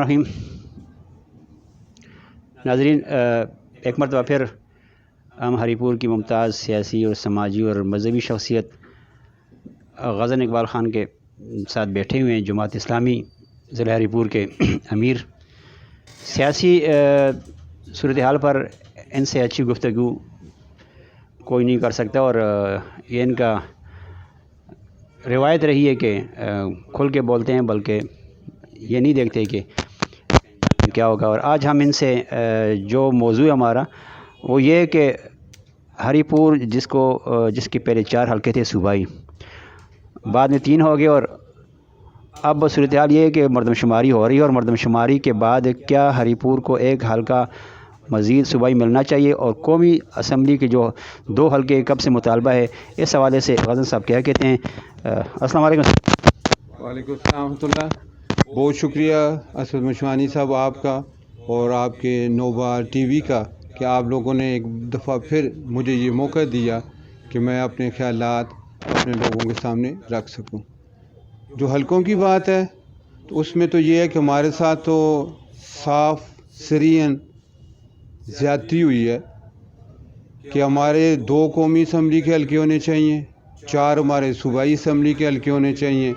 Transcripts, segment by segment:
रहीम। नाज़रीन, एक मरतबा फिर हम हरीपुर की मुमताज़ सियासी और समाजी और मजहबी शख्सियत ग़ज़न इकबाल ख़ान के साथ बैठे हुए हैं। जमात इस्लामी ज़िला हरीपुर के अमीर सियासी सूरत हाल पर इनसे अच्छी गुफ्तगू कोई नहीं कर सकता और ये इनका रिवायत रही है कि खुल के बोलते हैं, बल्कि ये नहीं देखते कि क्या होगा। और आज हम इनसे जो मौजू हमारा वो ये है कि हरीपुर जिसके पहले 4 हलके थे सूबाई, बाद में 3 हो गए और अब सूरत हाल ये है कि मरदमशुमारी हो रही है और मरदमशुमारी के बाद क्या हरीपुर को एक हलका मज़ीद सूबाई मिलना चाहिए और कौमी असम्बली के जो 2 हलके कब से मुतालबा है, इस हवाले से ग़ज़न साहब क्या कहते हैं। अस्सलाम वालेकुम। वालेकुम सलाम रहमतुल्लाह। बहुत शुक्रिया असद मशवानी साहब आपका और आपके नोबा टीवी का कि आप लोगों ने एक दफ़ा फिर मुझे ये मौका दिया कि मैं अपने ख़यालात अपने लोगों के सामने रख सकूं। जो हलकों की बात है तो उसमें तो ये है कि हमारे साथ तो साफ सरीहन ज़्यादती हुई है कि हमारे 2 कौमी असम्बली के हलके होने चाहिए, 4 हमारे सूबाई असम्बली के हलके होने चाहिए।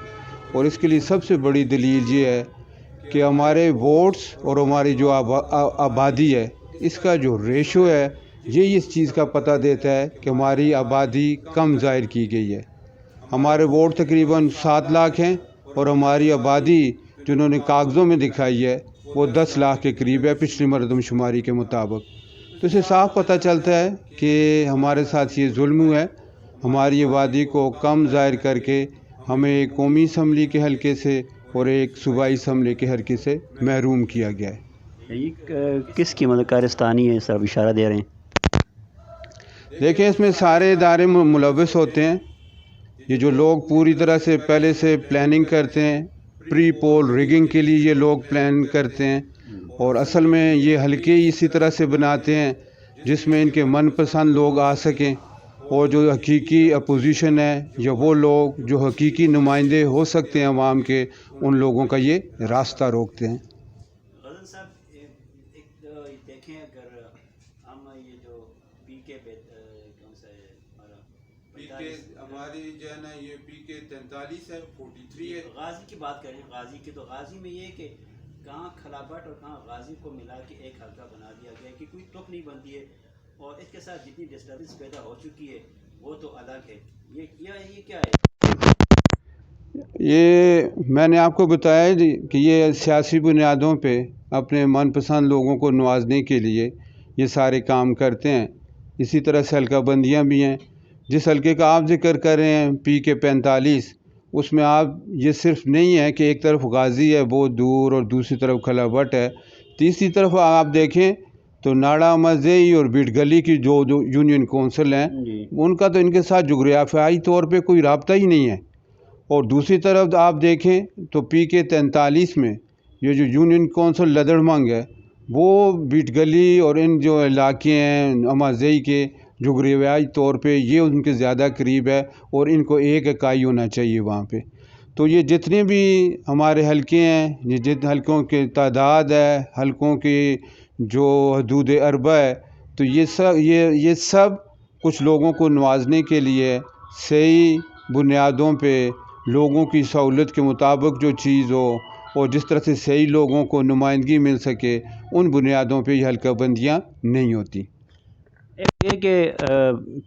और इसके लिए सबसे बड़ी दलील ये है कि हमारे वोट्स और हमारी जो आबादी है, इसका जो रेशो है, ये इस चीज़ का पता देता है कि हमारी आबादी कम ज़ाहिर की गई है। हमारे वोट तकरीबन 7 लाख हैं और हमारी आबादी जिन्होंने कागज़ों में दिखाई है वो 10 लाख के करीब है पिछली मरदमशुमारी के मुताबिक। तो इससे साफ पता चलता है कि हमारे साथ ये जुल्म हुआ है, हमारी आबादी को कम ज़ाहिर करके हमें एक कौमी असम्बली के हलके से और एक सूबाई असम्बली के हलके से महरूम किया गया है। ये किस की मदद कारस्तानी है, सब इशारा दे रहे हैं। देखिए, इसमें सारे इदारे मुलव्वस होते हैं। ये जो लोग पूरी तरह से पहले से प्लानिंग करते हैं, प्री पोल रिगिंग के लिए ये लोग प्लान करते हैं और असल में ये हलके इसी तरह से बनाते हैं जिसमें इनके मनपसंद लोग आ सकें और जो हकीकी अपोजिशन है या वो लोग जो हकीकी नुमाइंदे हो सकते हैं अवाम के, उन लोगों का ये रास्ता रोकते हैं। ग़ज़न साहब, एक देखें, अगर हम ये जो पीके कौन सा है हमारा पीके हमारी जो है ना, ये पीके 43 है, 43 है। गाजी की बात करें, गाजी की, तो गाजी में ये कि कहाँ खलाबट और कहाँ गाजी को मिला के एक हल्का बना दिया गया कि कोई टुक नहीं बनती है और इसके साथ जितनी डिस्टर्बेंस पैदा हो चुकी है वो तो अलग है। ये क्या है? ये मैंने आपको बताया कि ये सियासी बुनियादों पे अपने मनपसंद लोगों को नवाजने के लिए ये सारे काम करते हैं। इसी तरह से हल्का बंदियाँ भी हैं। जिस हल्के का आप जिक्र कर रहे हैं पीके 45, उसमें आप ये सिर्फ नहीं है कि एक तरफ गाजी है बहुत दूर और दूसरी तरफ खलाबट है, तीसरी तरफ आप देखें तो नाड़ा मज़ई और बीट गली की जो यूनियन कौंसिल हैं, उनका तो इनके साथ जोग्राफियाई तौर पे कोई राब्ता ही नहीं है। और दूसरी तरफ आप देखें तो पीके 43 में ये जो यूनियन कौंसिल लदड़मंग है, वो बीट गली और इन जो इलाके हैं अमाज़ई के जोग्राफियाई तौर पे ये उनके ज़्यादा करीब है और इनको एक इकाई होना चाहिए वहाँ पे। तो ये जितने भी हमारे हलके हैं, ये जितने हलकों की तादाद है, हलकों की जो हदूद अरबा है, तो ये सब कुछ लोगों को नवाजने के लिए सही बुनियादों पे लोगों की सहूलत के मुताबिक जो चीज़ हो और जिस तरह से सही लोगों को नुमाइंदगी मिल सके, उन बुनियादों पे ये हल्का बंदियाँ नहीं होती। ये कि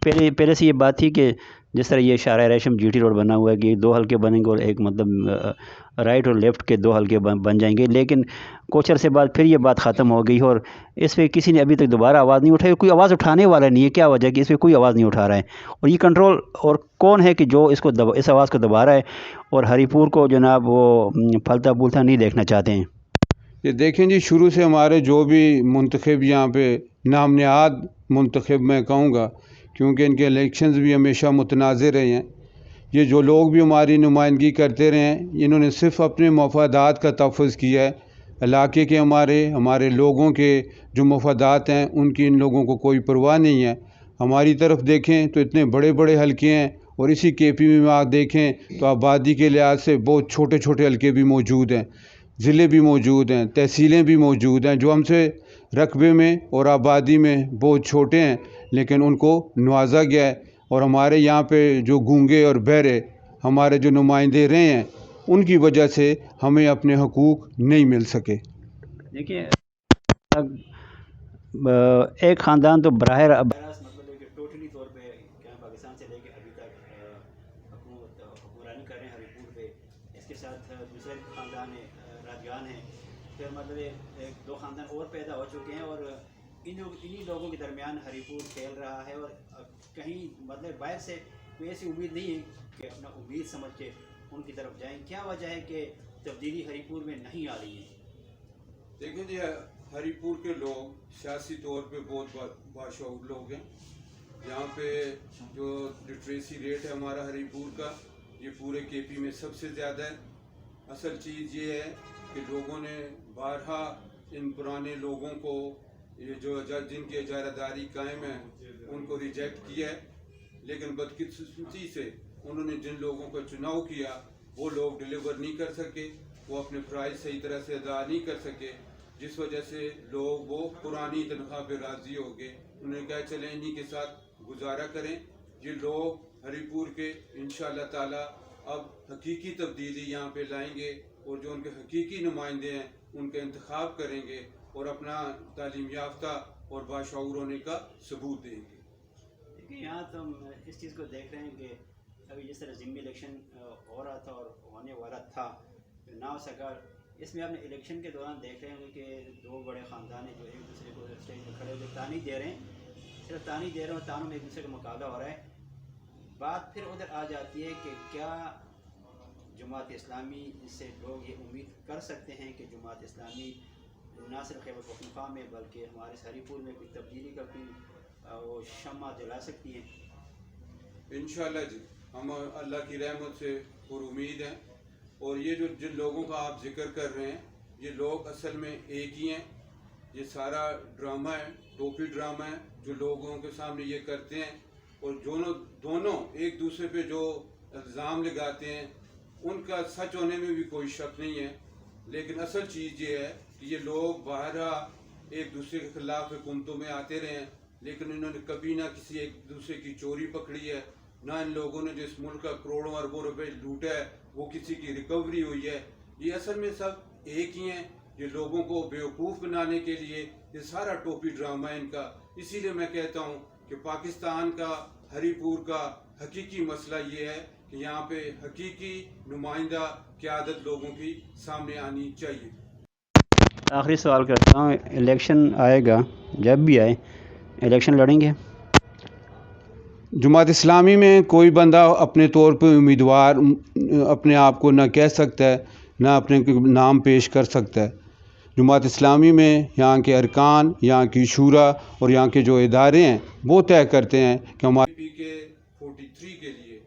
पहले से ये बात थी कि जिस तरह ये शारा रेशम जीटी रोड बना हुआ है कि 2 हलके बनेंगे और एक मतलब राइट और लेफ़्ट के 2 हलके बन जाएंगे, लेकिन कुछ अरसे बाद फिर ये बात ख़त्म हो गई और इस पर किसी ने अभी तक दोबारा आवाज़ नहीं उठाई। कोई आवाज़ उठाने वाला नहीं है। क्या वजह कि इस पर कोई आवाज़ नहीं उठा रहा है और ये कंट्रोल और कौन है कि जो इस आवाज़ को दबा रहा है और हरीपुर को जनाब वो फलता फूलता नहीं देखना चाहते हैं। ये देखें जी, शुरू से हमारे जो भी मुंतखब यहाँ पे नामनिहाद मुंतखब मैं कहूँगा, क्योंकि इनके इलेक्शंस भी हमेशा मुतनाज़ रहे हैं, ये जो लोग भी हमारी नुमाइंदगी करते रहे हैं, इन्होंने सिर्फ अपने मफादात का तहफ़्फ़ुज़ किया है। इलाके के हमारे लोगों के जो मफादात हैं उनकी इन लोगों को कोई परवाह नहीं है। हमारी तरफ देखें तो इतने बड़े बड़े हलके हैं और इसी KP में आप देखें तो आबादी के लिहाज से बहुत छोटे छोटे हलके भी मौजूद हैं। ضلع بھی موجود ہیں، تحصیلیں بھی موجود ہیں جو ہم سے رقبے میں اور آبادی میں بہت چھوٹے ہیں، لیکن ان کو نوازا گیا ہے، اور ہمارے یہاں پہ جو گونگے اور بہرے ہمارے جو نمائندے رہے ہیں ان کی وجہ سے ہمیں اپنے حقوق نہیں مل سکے۔ دیکھیے ایک خاندان تو براہ راست مطلب ہے کہ ٹوٹلی طور پہ کیا پاکستان سے لے کے ابھی تک حکمرانی کر رہے ہیں ہری پور پہ، اس کے ساتھ دوسرے خاندان راجگان ہیں، پھر مطلب ایک دو خاندان اور پیدا ہو چکے ہیں، اور انہی لوگوں کے درمیان ہری پور پھیل رہا ہے، اور کہیں مطلب باہر سے کوئی ایسی امید نہیں ہے کہ اپنا امید سمجھ کے ان کی طرف جائیں۔ کیا وجہ ہے کہ تبدیلی ہری پور میں نہیں آ رہی ہے؟ دیکھیں جی، ہری پور کے لوگ سیاسی طور پہ بہت باشعور لوگ ہیں۔ یہاں پہ جو لٹریسی ریٹ ہے ہمارا ہری پور کا، یہ پورے کے پی میں سب سے زیادہ ہے۔ اصل چیز یہ ہے کہ لوگوں نے بارہا ان پرانے لوگوں کو، یہ جو جن کی اجارہ داری قائم ہے ان کو ریجیکٹ کیا ہے، لیکن بدقسمتی سے انہوں نے جن لوگوں کا چناؤ کیا وہ لوگ ڈیلیور نہیں کر سکے، وہ اپنے فرائض صحیح طرح سے ادا نہیں کر سکے، جس وجہ سے لوگ وہ پرانی تنخواہ پہ راضی ہو گئے۔ انہوں نے کہا چلیں انہی کے ساتھ گزارا کریں۔ یہ لوگ ہری پور کے انشاءاللہ تعالی اب حقیقی تبدیلی یہاں پہ لائیں گے، اور جو ان کے حقیقی نمائندے ہیں ان کا انتخاب کریں گے اور اپنا تعلیم یافتہ اور باشعور ہونے کا ثبوت دیں گے۔ دیکھیے یہاں تو ہم اس چیز کو دیکھ رہے ہیں کہ ابھی جس طرح ضمنی الیکشن ہو رہا تھا اور ہونے والا تھا نہ ہو سکا، اس میں آپ نے الیکشن کے دوران دیکھ رہے ہوں گے کہ دو بڑے خاندان ہیں جو ایک دوسرے کو اسٹیج میں کھڑے ہو کے تانی دے رہے ہیں، صرف تانی دے رہے ہیں، اور تانوں میں ایک دوسرے کا مقابلہ ہو رہا ہے۔ بات پھر ادھر آ جاتی ہے کہ کیا جماعت اسلامی سے لوگ یہ امید کر سکتے ہیں کہ جماعت اسلامی نہ صرف خیبر پختونخوا میں بلکہ ہمارے ہری پور میں کوئی تبدیلی کا کوئی وہ شمع جلا سکتی ہے؟ انشاءاللہ جی، ہم اللہ کی رحمت سے پر امید ہیں، اور یہ جو جن لوگوں کا آپ ذکر کر رہے ہیں یہ لوگ اصل میں ایک ہی ہیں۔ یہ سارا ڈرامہ ہے، ٹوپی ڈرامہ ہے جو لوگوں کے سامنے یہ کرتے ہیں، اور دونوں ایک دوسرے پہ جو الزام لگاتے ہیں ان کا سچ ہونے میں بھی کوئی شک نہیں ہے، لیکن اصل چیز یہ ہے کہ یہ لوگ باہر ایک دوسرے کے خلاف حکومتوں میں آتے رہے ہیں، لیکن انہوں نے کبھی نہ کسی ایک دوسرے کی چوری پکڑی ہے، نہ ان لوگوں نے جو اس ملک کا کروڑوں اربوں روپے لوٹا ہے وہ کسی کی ریکوری ہوئی ہے۔ یہ اصل میں سب ایک ہی ہیں، یہ لوگوں کو بیوقوف بنانے کے لیے یہ سارا ٹوپی ڈرامہ ہے ان کا۔ اسی لیے میں کہتا ہوں کہ پاکستان کا، ہری پور کا حقیقی مسئلہ یہ ہے کہ یہاں پہ حقیقی نمائندہ قیادت لوگوں کی سامنے آنی چاہیے۔ آخری سوال کرتا ہوں، الیکشن آئے گا، جب بھی آئے الیکشن لڑیں گے؟ جماعت اسلامی میں کوئی بندہ اپنے طور پہ امیدوار اپنے آپ کو نہ کہہ سکتا ہے، نہ اپنے نام پیش کر سکتا ہے۔ جماعت اسلامی میں یہاں کے ارکان، یہاں کی شورا اور یہاں کے جو ادارے ہیں وہ طے کرتے ہیں کہ ہمارے پی کے 43 کے لیے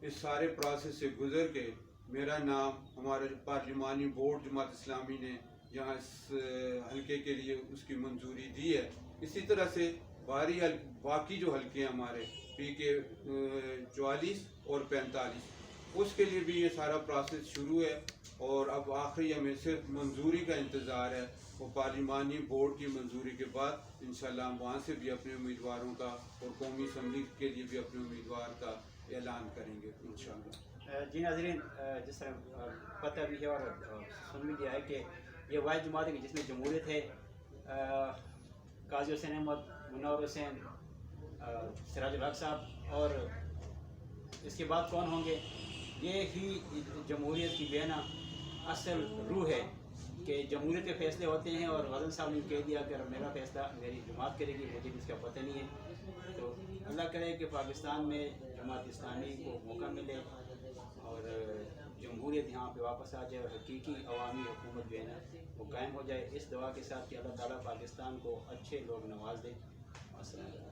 اس سارے پروسیس سے گزر کے میرا نام ہمارے پارلیمانی بورڈ جماعت اسلامی نے یہاں اس حلقے کے لیے اس کی منظوری دی ہے۔ اسی طرح سے باقی جو حلقے ہیں ہمارے پی کے 44 اور 45 اس کے لیے بھی یہ سارا پروسیس شروع ہے، اور اب آخری ہمیں صرف منظوری کا انتظار ہے۔ وہ پارلیمانی بورڈ کی منظوری کے بعد انشاءاللہ ہم وہاں سے بھی اپنے امیدواروں کا اور قومی اسمبلی کے لیے بھی اپنے امیدوار کا اعلان کریں گے انشاءاللہ۔ جی ناظرین، جس طرح پتہ بھی ہے اور سن بھی لیا ہے کہ یہ واحد جماعت ہے جس میں جمہوریت ہے، قاضی حسین احمد، منور حسین، سراج الحق صاحب، اور اس کے بعد کون ہوں گے؟ یہ ہی جمہوریت کی بینا اصل روح ہے کہ جمہوریت کے فیصلے ہوتے ہیں، اور غزل صاحب نے کہہ دیا کہ میرا فیصلہ میری جماعت کرے گی، مجھے اس کا پتہ نہیں ہے۔ تو اللہ کرے کہ پاکستان میں جماعت اسلامی کو موقع ملے اور جمہوریت یہاں پہ واپس آ جائے اور حقیقی عوامی حکومت جو ہے نا وہ قائم ہو جائے، اس دعا کے ساتھ کہ اللہ تعالیٰ پاکستان کو اچھے لوگ نواز دے۔ السلام علیکم۔